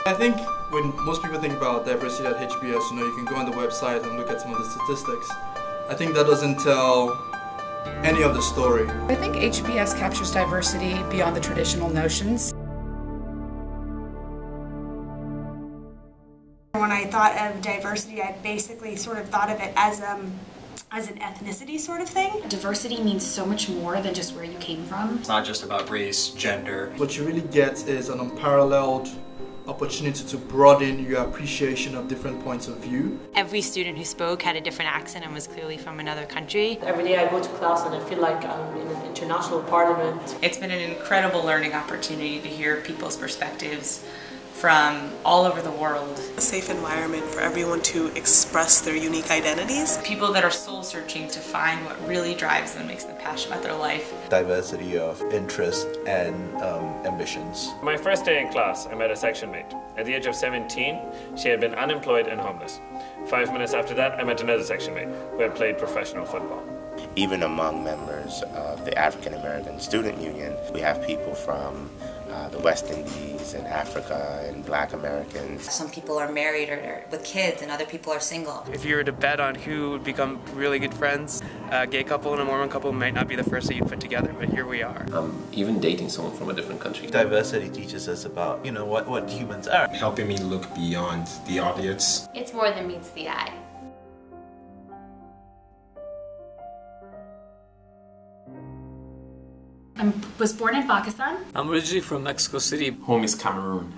I think when most people think about diversity at HBS, you can go on the website and look at some of the statistics. I think that doesn't tell any of the story. I think HBS captures diversity beyond the traditional notions. When I thought of diversity, I basically sort of thought of it as an ethnicity sort of thing. Diversity means so much more than just where you came from. It's not just about race, gender. What you really get is an unparalleled opportunity to broaden your appreciation of different points of view. Every student who spoke had a different accent and was clearly from another country. Every day I go to class and I feel like I'm in an international parliament. It's been an incredible learning opportunity to hear people's perspectives from all over the world. A safe environment for everyone to express their unique identities. People that are soul searching to find what really drives them, makes them passionate about their life. Diversity of interest and ambitions. My first day in class, I met a section mate. At the age of 17, she had been unemployed and homeless. 5 minutes after that, I met another section mate who had played professional football. Even among members of the African American Student Union, we have people from the West Indies and Africa and Black Americans. Some people are married or with kids and other people are single. If you were to bet on who would become really good friends, a gay couple and a Mormon couple might not be the first that you'd put together, but here we are. Even dating someone from a different country. Diversity teaches us about, what humans are. Helping me look beyond the obvious. It's more than meets the eye. I was born in Pakistan. I'm originally from Mexico City. Home is Cameroon.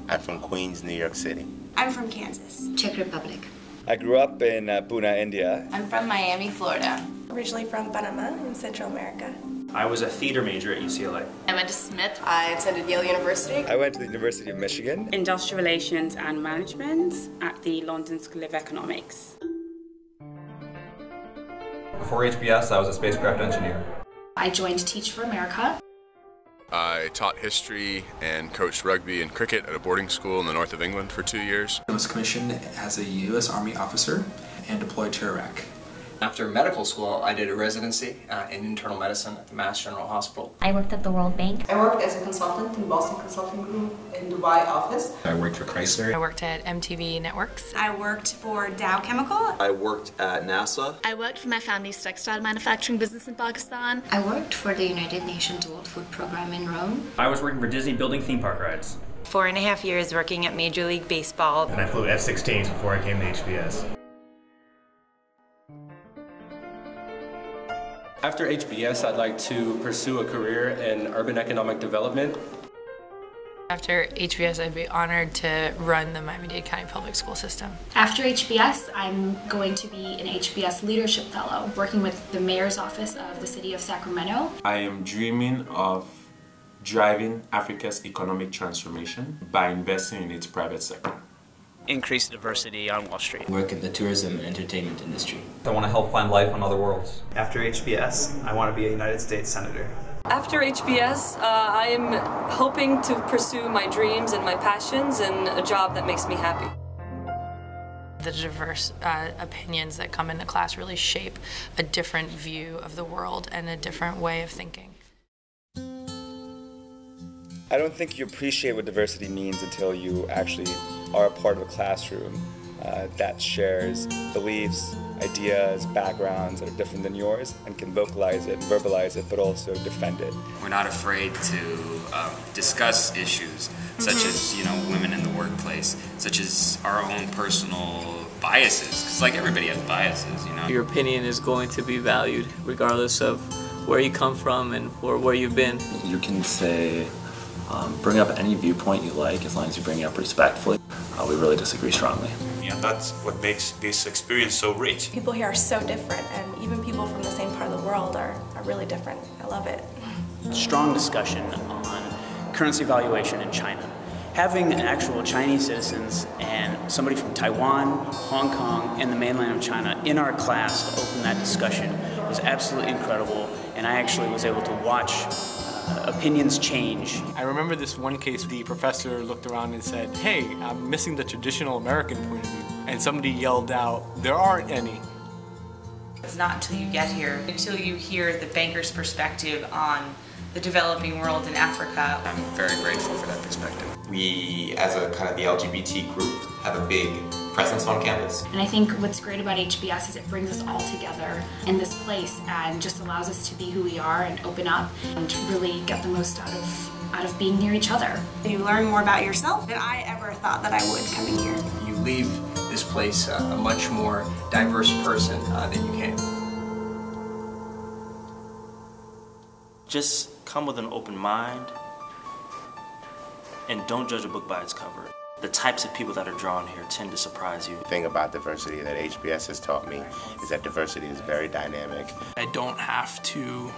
I'm from Queens, New York City. I'm from Kansas. Czech Republic. I grew up in Pune, India. I'm from Miami, Florida. Originally from Panama in Central America. I was a theater major at UCLA. I went to Smith. I attended Yale University. I went to the University of Michigan. Industrial Relations and Management at the London School of Economics. Before HBS, I was a spacecraft engineer. I joined Teach for America. I taught history and coached rugby and cricket at a boarding school in the north of England for 2 years. I was commissioned as a U.S. Army officer and deployed to Iraq. After medical school, I did a residency in internal medicine at the Mass General Hospital. I worked at the World Bank. I worked as a consultant in Boston Consulting Group in Dubai office. I worked for Chrysler. I worked at MTV Networks. I worked for Dow Chemical. I worked at NASA. I worked for my family's textile manufacturing business in Pakistan. I worked for the United Nations World Food Program in Rome. I was working for Disney building theme park rides. 4.5 years working at Major League Baseball. And I flew F-16s before I came to HBS. After HBS, I'd like to pursue a career in urban economic development. After HBS, I'd be honored to run the Miami-Dade County Public School System. After HBS, I'm going to be an HBS Leadership Fellow, working with the Mayor's Office of the City of Sacramento. I am dreaming of driving Africa's economic transformation by investing in its private sector. Increase diversity on Wall Street. Work in the tourism and entertainment industry. I want to help find life on other worlds. After HBS, I want to be a United States Senator. After HBS, I am hoping to pursue my dreams and my passions and a job that makes me happy. The diverse opinions that come into class really shape a different view of the world and a different way of thinking. I don't think you appreciate what diversity means until you actually are a part of a classroom that shares beliefs, ideas, backgrounds that are different than yours and can vocalize it, verbalize it, but also defend it. We're not afraid to discuss issues such as, women in the workplace, such as our own personal biases, because like everybody has biases, Your opinion is going to be valued regardless of where you come from or where you've been. You can say, bring up any viewpoint you like as long as you bring it up respectfully. We really disagree strongly. And that's what makes this experience so rich. People here are so different, and even people from the same part of the world are really different. I love it. Strong discussion on currency valuation in China. Having actual Chinese citizens and somebody from Taiwan, Hong Kong, and the mainland of China in our class to open that discussion was absolutely incredible, and I actually was able to watch opinions change. I remember this one case, the professor looked around and said, "Hey, I'm missing the traditional American point of view." And somebody yelled out, "There aren't any." It's not until you get here, until you hear the banker's perspective on the developing world in Africa. I'm very grateful for that perspective. We, as a kind of the LGBT group, have a big presence on campus. And I think what's great about HBS is it brings us all together in this place and just allows us to be who we are and open up and really get the most out of being near each other. You learn more about yourself than I ever thought that I would coming here. You leave this place a much more diverse person than you came. Just come with an open mind and don't judge a book by its cover. The types of people that are drawn here tend to surprise you. The thing about diversity that HBS has taught me is that diversity is very dynamic. I don't have to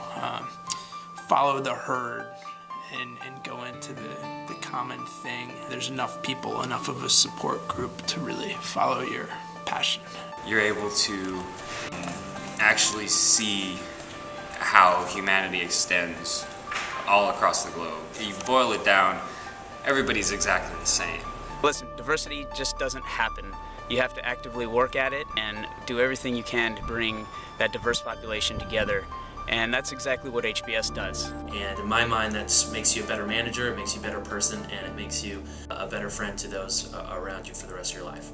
follow the herd and go into the common thing. There's enough people, enough of a support group to really follow your passion. You're able to actually see how humanity extends all across the globe. You boil it down, everybody's exactly the same. Listen, diversity just doesn't happen. You have to actively work at it and do everything you can to bring that diverse population together. And that's exactly what HBS does. And in my mind, that makes you a better manager, it makes you a better person, and it makes you a better friend to those around you for the rest of your life.